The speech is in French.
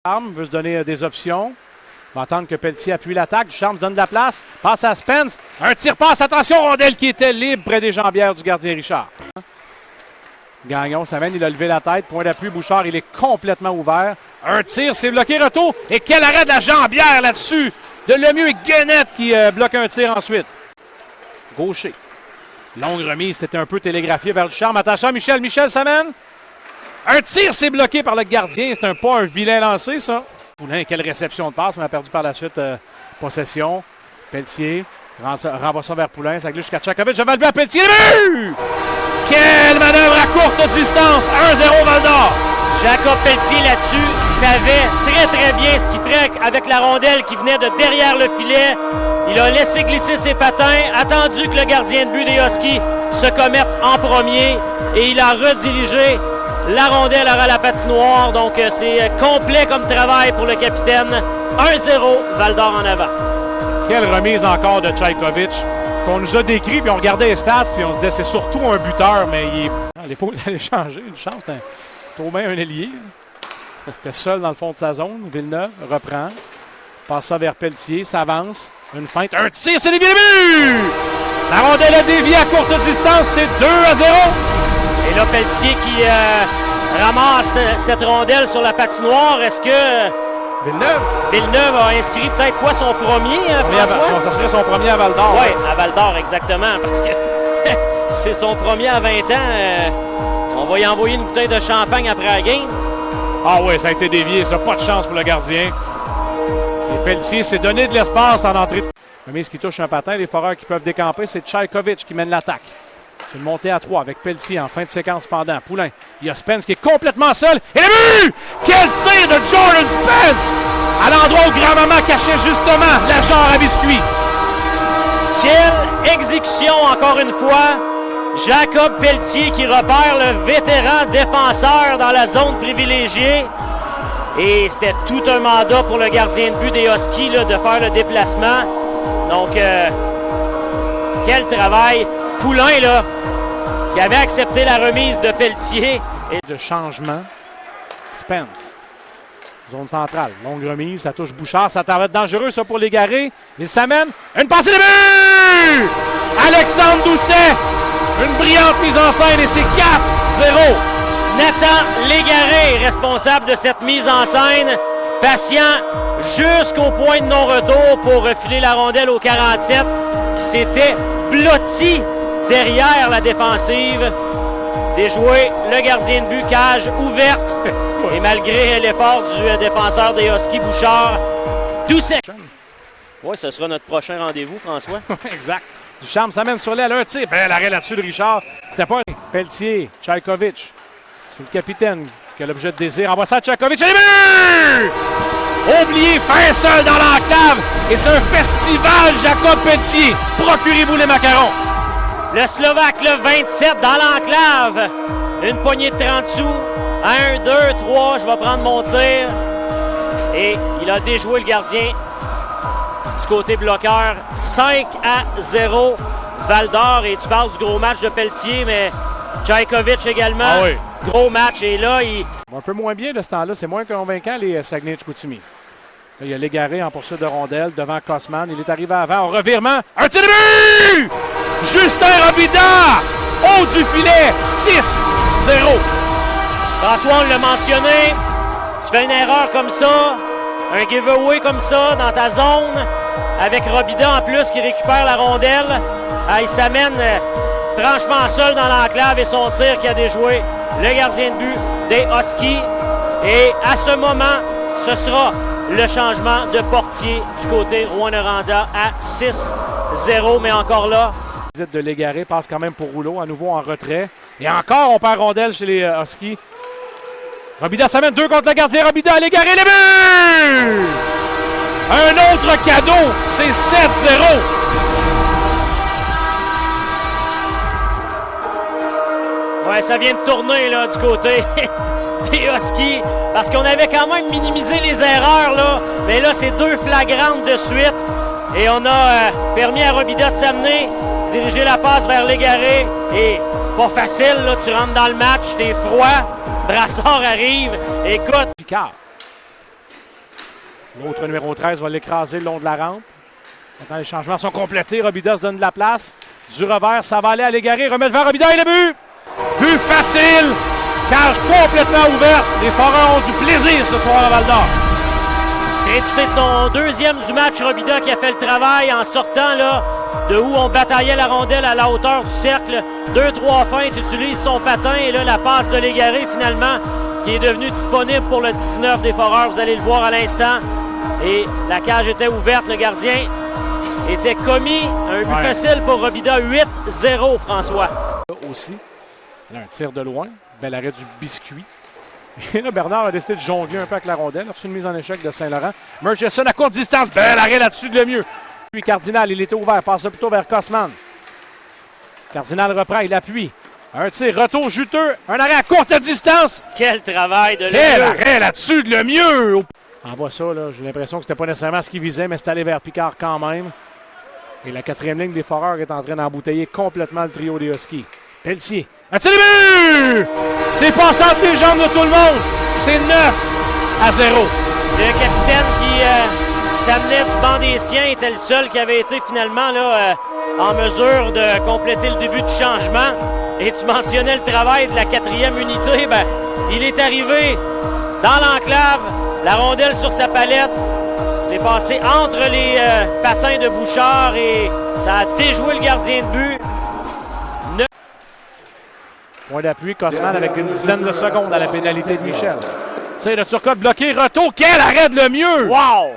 Ducharme veut se donner des options. On va attendre que Pelletier appuie l'attaque. Ducharme donne de la place. Passe à Spence. Un tir-passe. Attention, rondelle qui était libre près des jambières du gardien Richard. Gagnon s'amène. Il a levé la tête. Point d'appui. Bouchard, il est complètement ouvert. Un tir, c'est bloqué. Retour. Et quel arrêt de la jambière là-dessus. De Lemieux et Guenette qui bloque un tir ensuite. Gaucher. Longue remise. C'était un peu télégraphié vers Ducharme. Attention, Michel. Michel s'amène. Un tir, c'est bloqué par le gardien. C'est pas un vilain lancé, ça. Poulain, quelle réception de passe, mais a perdu par la suite possession. Pelletier renvoie ça vers Poulain, ça glisse jusqu'à Tchakovic. Je vais le but à Pelletier. Le but! Quelle manœuvre à courte distance! 1-0 Val-d'Or. Jacob Pelletier là-dessus savait très bien ce qu'il ferait avec la rondelle qui venait de derrière le filet. Il a laissé glisser ses patins, attendu que le gardien de but des Huskies se commette en premier et il a redirigé la rondelle à la patinoire. Donc c'est complet comme travail pour le capitaine. 1-0, Val-d'Or en avant. Quelle remise encore de Tchakovic qu'on nous a décrit, puis on regardait les stats, puis on se disait c'est surtout un buteur, mais il est... l'épaule allait changer, une chance, c'est trop bien un ailier. Il était seul dans le fond de sa zone. Villeneuve reprend, passe ça vers Pelletier, s'avance, une feinte, un tir, c'est dévié, le but! La rondelle a dévié à courte distance, c'est 2-0. Et là, Pelletier qui ramasse cette rondelle sur la patinoire. Est-ce que Villeneuve a inscrit peut-être quoi son premier, François? Ça serait son premier à Val-d'Or. Oui, à Val-d'Or, exactement, parce que c'est son premier à 20 ans. On va y envoyer une bouteille de champagne après la game. Ah oui, ça a été dévié, ça. Pas de chance pour le gardien. Et Pelletier s'est donné de l'espace en entrée. Remise qui touche un patin. Les foreurs qui peuvent décamper, c'est Tchakovic qui mène l'attaque. C'est une montée à 3 avec Pelletier en fin de séquence pendant. Poulain, il y a Spence qui est complètement seul. Et le but! Quel tir de Jordan Spence! À l'endroit où grand-maman cachait justement la jarre à biscuits. Quelle exécution encore une fois. Jacob Pelletier qui repère le vétéran défenseur dans la zone privilégiée. Et c'était tout un mandat pour le gardien de but des Huskies là, de faire le déplacement. Donc, quel travail. Poulain, là, qui avait accepté la remise de Pelletier. Et de changement, Spence. Zone centrale, longue remise, ça touche Bouchard, ça va être dangereux ça pour l'égarer. Il s'amène, une passée de but! Alexandre Doucet, une brillante mise en scène et c'est 4-0. Nathan Légaré, responsable de cette mise en scène, patient jusqu'au point de non-retour pour refiler la rondelle au 47, qui s'était blotti derrière la défensive. Déjoué, le gardien de but, cage ouverte. Et malgré l'effort du défenseur des Huskies, Bouchard, Doucet. Oui, ce sera notre prochain rendez-vous, François. Exact. Ducharme s'amène sur l'aile, un tir. Bel arrêt là-dessus de Richard. C'était pas un Pelletier, Tchakovic. C'est le capitaine qui a l'objet de désir. Envoie ça à Tchakovic. Et les buts! Oublié, fin seul dans l'enclave. Et c'est un festival, Jacob Pelletier. Procurez-vous les macarons. Le Slovaque, le 27 dans l'enclave. Une poignée de 30 sous. 1, 2, 3. Je vais prendre mon tir. Et il a déjoué le gardien du côté bloqueur. 5-0. Val-d'Or. Et tu parles du gros match de Pelletier, mais Tchakovic également. Ah oui. Gros match. Et là, il... Un peu moins bien de ce temps-là. C'est moins convaincant, les Saguenay de Chicoutimi. Là, il y a Légaré en poursuite de rondelle devant Kosman. Il est arrivé avant. En revirement. Un tir de but! Justin Robida! Haut du filet. 6-0. François, on l'a mentionné. Tu fais une erreur comme ça, un giveaway comme ça dans ta zone, avec Robida en plus qui récupère la rondelle. Il s'amène franchement seul dans l'enclave et son tir qui a déjoué le gardien de but des Huskies. Et à ce moment, ce sera le changement de portier du côté Rouyn-Noranda à 6-0. Mais encore là, de Légaré passe quand même pour Rouleau, à nouveau en retrait. Et encore, on perd rondelle chez les Huskies. Robida s'amène 2 contre le gardien. Robida à Légaré, les buts! Un autre cadeau, c'est 7-0. Ouais, ça vient de tourner là, du côté des Huskies. Parce qu'on avait quand même minimisé les erreurs, là. Mais là, c'est 2 flagrantes de suite. Et on a permis à Robida de s'amener, diriger la passe vers Légaré. Et pas facile, là, tu rentres dans le match, t'es froid. Brassard arrive. Écoute. Picard. L'autre numéro 13 va l'écraser le long de la rampe. Maintenant, les changements sont complétés. Robida se donne de la place. Du revers, ça va aller à l'égaré. Remettre vers Robida et le but! But facile! Cage complètement ouverte. Les Foreurs ont du plaisir ce soir à Val-d'Or. Crédité de son deuxième du match, Robida qui a fait le travail en sortant là, de où on bataillait la rondelle à la hauteur du cercle. 2-3 feintes, utilise son patin et là la passe de l'égaré finalement qui est devenue disponible pour le 19 des Foreurs. Vous allez le voir à l'instant. Et la cage était ouverte, le gardien était commis. Un but facile pour Robida, 8-0 François. Aussi, là, un tir de loin, bel arrêt du biscuit. Et là, Bernard a décidé de jongler un peu avec la rondelle. Il a reçu une mise en échec de Saint-Laurent. Murchison à courte distance, bel arrêt là-dessus de Lemieux. Puis Cardinal, il était ouvert, passe plutôt vers Kosman. Cardinal reprend, il appuie. Un tir, retour juteux, un arrêt à courte distance. Quel travail de Lemieux! Quel arrêt là-dessus de Lemieux! Envoie ça, là, j'ai l'impression que c'était pas nécessairement ce qu'il visait, mais c'est allé vers Picard quand même. Et la quatrième ligne des Foreurs est en train d'embouteiller complètement le trio des Huskies. Pelletier. Un tir de but! C'est passé entre les jambes de tout le monde. C'est 9-0. Le capitaine qui s'amenait du banc des siens était le seul qui avait été finalement là, en mesure de compléter le début du changement. Et tu mentionnais le travail de la quatrième unité. Ben, il est arrivé dans l'enclave, la rondelle sur sa palette. C'est passé entre les patins de Bouchard et ça a déjoué le gardien de but. Point d'appui, Kosman avec une dizaine de secondes à la pénalité de Michel. C'est le Turcotte bloqué, retour, quel arrêt de Lemieux! Wow!